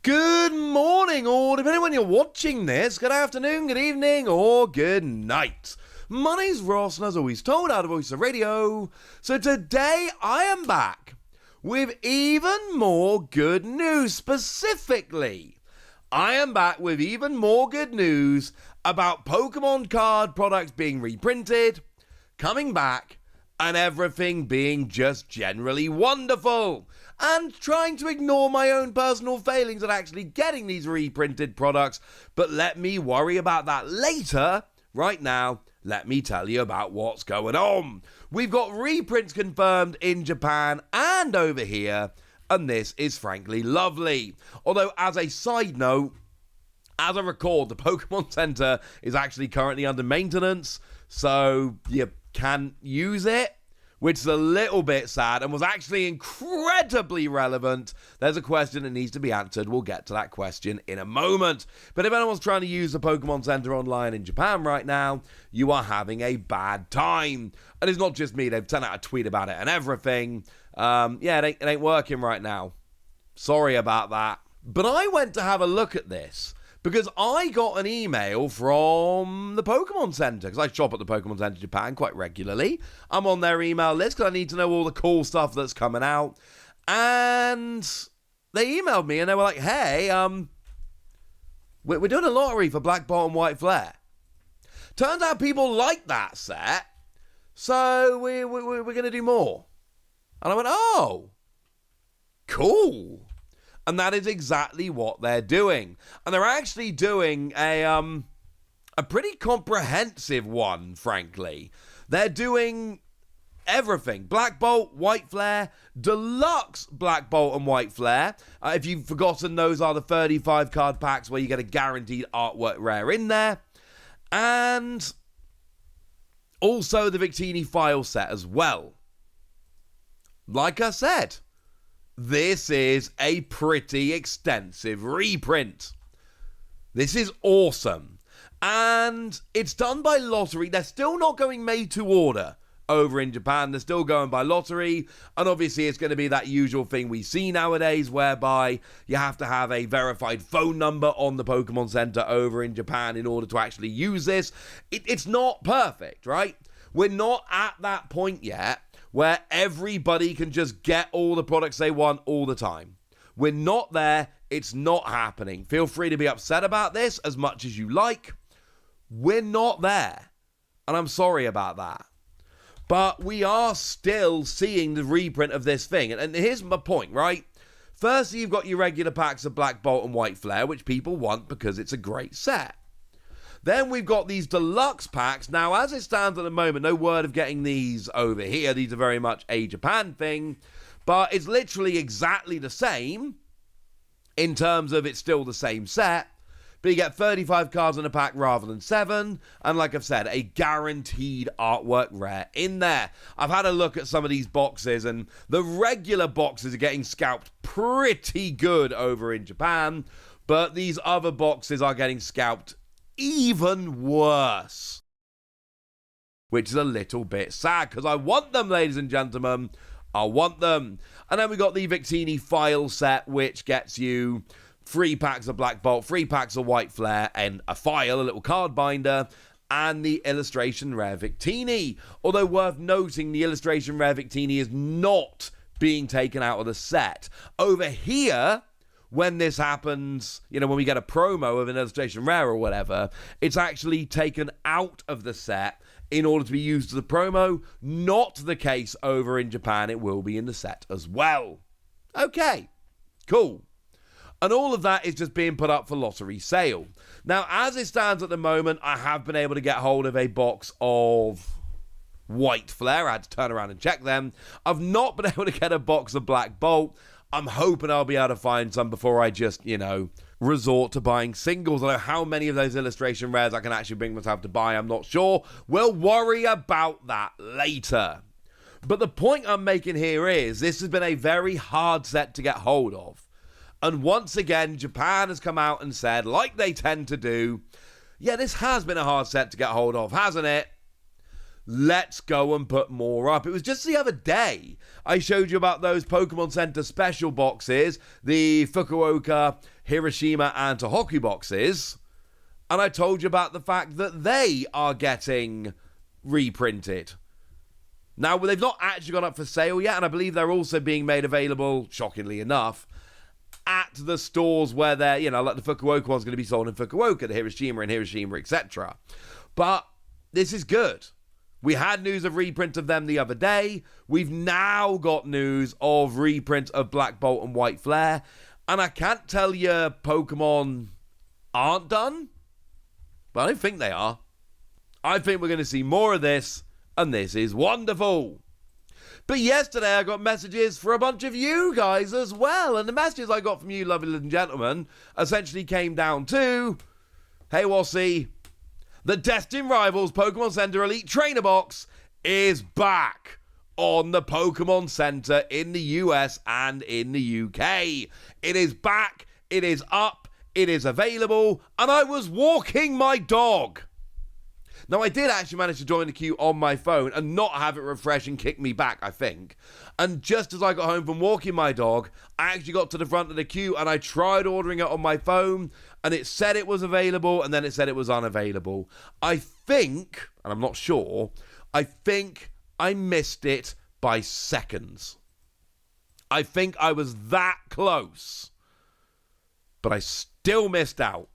Good morning, or depending on when you're watching this, good afternoon, good evening, or good night. My name's Ross, and as always told, out of Voice of Radio. So today I am back with even more good news. Specifically, I am back with even more good news about Pokemon card products being reprinted, coming back, and everything being just generally wonderful. And trying to ignore my own personal failings at actually getting these reprinted products. But let me worry about that later. Right now, let me tell you about what's going on. We've got reprints confirmed in Japan and over here, and this is frankly lovely. Although, as a side note, as I record, the Pokemon Center is actually currently under maintenance, so you can't use it, which is a little bit sad and was actually incredibly relevant. There's a question that needs to be answered. We'll get to that question in a moment. But if anyone's trying to use the Pokemon Center online in Japan right now, you are having a bad time. And it's not just me. They've sent out a tweet about it and everything. It ain't working right now. Sorry about that. But I went to have a look at this because I got an email from the Pokemon Center, because I shop at the Pokemon Center Japan quite regularly. I'm on their email list because I need to know all the cool stuff that's coming out. And they emailed me and they were like, hey, we're doing a lottery for Black Bolt and White Flare. Turns out people like that set, so we're going to do more. And I went, oh, cool. And that is exactly what they're doing. And they're actually doing a pretty comprehensive one, frankly. They're doing everything. Black Bolt, White Flare, Deluxe Black Bolt and White Flare. If you've forgotten, those are the 35 card packs where you get a guaranteed artwork rare in there. And also the Victini file set as well. Like I said, this is a pretty extensive reprint. This is awesome. And it's done by lottery. They're still not going made to order over in Japan. They're still going by lottery. And obviously it's going to be that usual thing we see nowadays whereby you have to have a verified phone number on the Pokemon Center over in Japan in order to actually use this. It's not perfect, right? We're not at that point yet where everybody can just get all the products they want all the time. We're not there. It's not happening. Feel free to be upset about this as much as you like. We're not there. And I'm sorry about that. But we are still seeing the reprint of this thing. And here's my point, right? Firstly, you've got your regular packs of Black Bolt and White Flare, which people want because it's a great set. Then we've got these deluxe packs. Now, as it stands at the moment, no word of getting these over here. These are very much a Japan thing. But it's literally exactly the same in terms of it's still the same set. But you get 35 cards in a pack rather than 7. And like I've said, a guaranteed artwork rare in there. I've had a look at some of these boxes, and the regular boxes are getting scalped pretty good over in Japan. But these other boxes are getting scalped even worse, which is a little bit sad because I want them, ladies and gentlemen. I want them. And then we got the Victini file set, which gets you 3 packs of Black Bolt, 3 packs of White Flare, and a file, a little card binder, and the illustration rare Victini. Although worth noting, the illustration rare Victini is not being taken out of the set. Over here, when this happens, when we get a promo of an illustration rare or whatever, it's actually taken out of the set in order to be used as a promo. Not the case over in Japan. It will be in the set as well. Okay, cool. And all of that is just being put up for lottery sale. Now, as it stands at the moment, I have been able to get hold of a box of White Flare. I had to turn around and check them. I've not been able to get a box of Black Bolt. I'm hoping I'll be able to find some before I just, resort to buying singles. Although how many of those illustration rares I can actually bring myself to buy, I'm not sure. We'll worry about that later. But the point I'm making here is this has been a very hard set to get hold of. And once again, Japan has come out and said, like they tend to do, yeah, this has been a hard set to get hold of, hasn't it? let's go and put more up. It was just the other day I showed you about those Pokemon Center special boxes, the Fukuoka, Hiroshima, and Tohoku boxes, and I told you about the fact that they are getting reprinted. Now, they've not actually gone up for sale yet, and I believe they're also being made available, shockingly enough, at the stores where they're, like the Fukuoka one's going to be sold in Fukuoka, the Hiroshima in Hiroshima, etc. But this is good. We had news of reprint of them the other day. We've now got news of reprint of Black Bolt and White Flare. And I can't tell you Pokemon aren't done, but I don't think they are. I think we're going to see more of this, and this is wonderful. But yesterday I got messages for a bunch of you guys as well. And the messages I got from you, lovely little gentlemen, essentially came down to, hey, Wassy, the Destined Rivals Pokemon Center Elite Trainer Box is back on the Pokemon Center in the US and in the UK. It is back, it is up, it is available, and I was walking my dog. Now, I did actually manage to join the queue on my phone and not have it refresh and kick me back, I think. And just as I got home from walking my dog, I actually got to the front of the queue and I tried ordering it on my phone, and it said it was available, and then it said it was unavailable. I think, and I'm not sure, I think I missed it by seconds. I think I was that close, but I still missed out.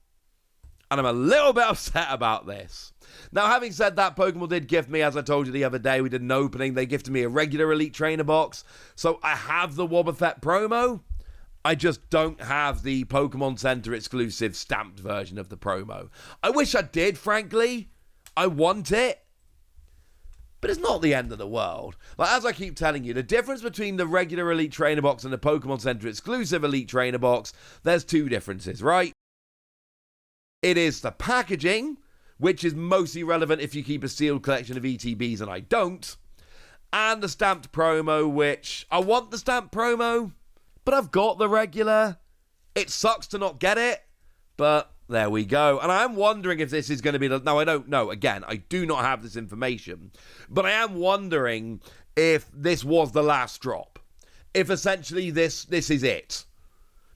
And I'm a little bit upset about this. Now, having said that, Pokemon did gift me, as I told you the other day, we did an opening. They gifted me a regular Elite Trainer box. So I have the Wobbuffet promo. I just don't have the Pokemon Center exclusive stamped version of the promo. I wish I did, frankly. I want it. But it's not the end of the world. Like, as I keep telling you, the difference between the regular Elite Trainer box and the Pokemon Center exclusive Elite Trainer box, there's two differences, right? It is the packaging, which is mostly relevant if you keep a sealed collection of ETBs, and I don't. And the stamped promo, which I want the stamped promo, but I've got the regular. It sucks to not get it, but there we go. And I'm wondering if this is going to be... Now, I don't know. Again, I do not have this information. But I am wondering if this was the last drop. If essentially this is it.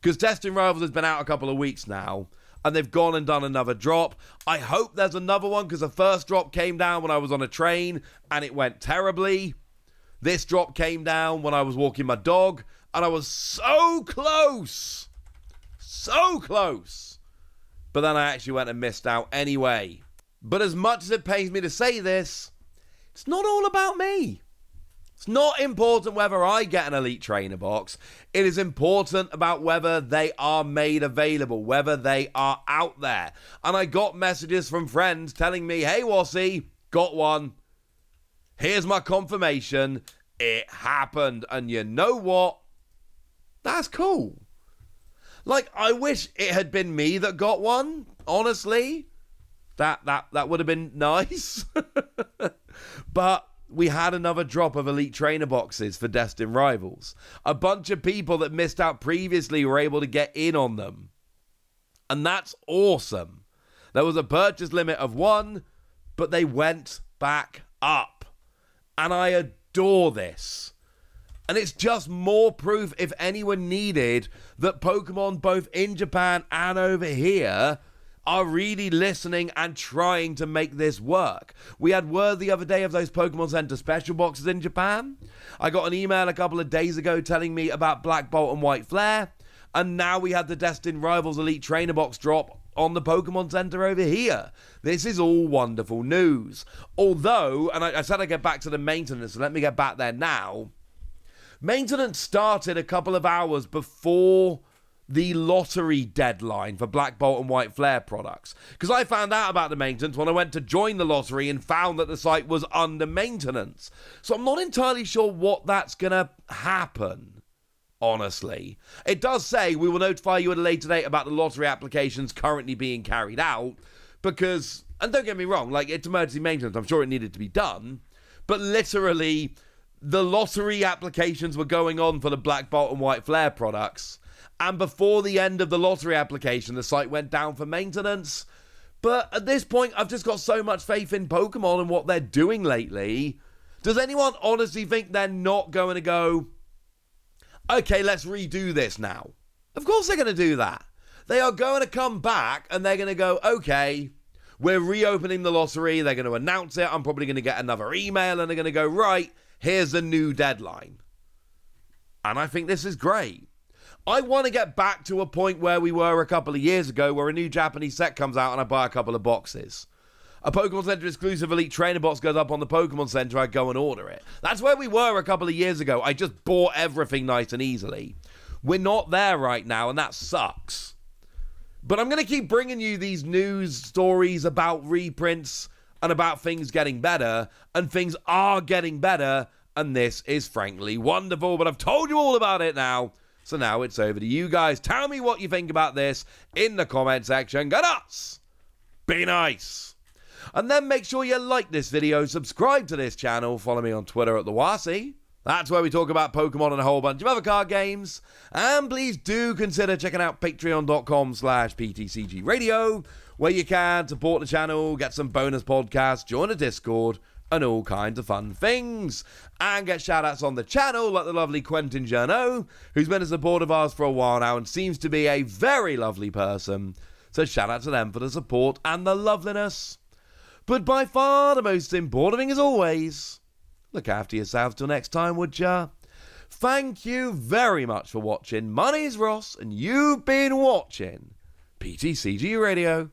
Because Destined Rivals has been out a couple of weeks now, and they've gone and done another drop. I hope there's another one, because the first drop came down when I was on a train, and it went terribly. This drop came down when I was walking my dog, and I was so close. So close. But then I actually went and missed out anyway. But as much as it pains me to say this, it's not all about me. It's not important whether I get an Elite Trainer box. It is important about whether they are made available, whether they are out there. And I got messages from friends telling me, hey, Wassy, got one. Here's my confirmation. It happened. And you know what? That's cool. Like, I wish it had been me that got one, honestly. That would have been nice. But we had another drop of Elite Trainer boxes for Destined Rivals. A bunch of people that missed out previously were able to get in on them. And that's awesome. There was a purchase limit of one, but they went back up. And I adore this. And it's just more proof, if anyone needed, that Pokemon, both in Japan and over here, are really listening and trying to make this work. We had word the other day of those Pokemon Center special boxes in Japan. I got an email a couple of days ago telling me about Black Bolt and White Flare. And now we had the Destined Rivals Elite Trainer box drop on the Pokemon Center over here. This is all wonderful news. Although, and I said I'd get back to the maintenance, so let me get back there now. Maintenance started a couple of hours before the lottery deadline for Black Bolt and White Flare products. Because I found out about the maintenance when I went to join the lottery and found that the site was under maintenance. So I'm not entirely sure what that's going to happen, honestly. It does say we will notify you at a later date about the lottery applications currently being carried out. Because, and don't get me wrong, like, it's emergency maintenance. I'm sure it needed to be done. But literally, the lottery applications were going on for the Black Bolt and White Flare products. And before the end of the lottery application, the site went down for maintenance. But at this point, I've just got so much faith in Pokemon and what they're doing lately. Does anyone honestly think they're not going to go, okay, let's redo this now? Of course they're going to do that. They are going to come back and they're going to go, okay, we're reopening the lottery. They're going to announce it. I'm probably going to get another email and they're going to go, right, here's a new deadline. And I think this is great. I want to get back to a point where we were a couple of years ago, where a new Japanese set comes out and I buy a couple of boxes. A Pokemon Center exclusive Elite Trainer box goes up on the Pokemon Center, I go and order it. That's where we were a couple of years ago. I just bought everything nice and easily. We're not there right now, and that sucks. But I'm going to keep bringing you these news stories about reprints and about things getting better, and things are getting better, and this is frankly wonderful. But I've told you all about it now, so now it's over to you guys. Tell me what you think about this in the comment section. Go nuts! Be nice! And then make sure you like this video, subscribe to this channel, follow me on Twitter at TheWasi. That's where we talk about Pokemon and a whole bunch of other card games. And please do consider checking out patreon.com/PTCG Radio, where you can support the channel, get some bonus podcasts, join a Discord, and all kinds of fun things. And get shout-outs on the channel, like the lovely Quentin Journeau, who's been a supporter of ours for a while now and seems to be a very lovely person. So shout out to them for the support and the loveliness. But by far the most important thing, as always, look after yourselves till next time, would ya? Thank you very much for watching. My name's Ross, and you've been watching PTCG Radio.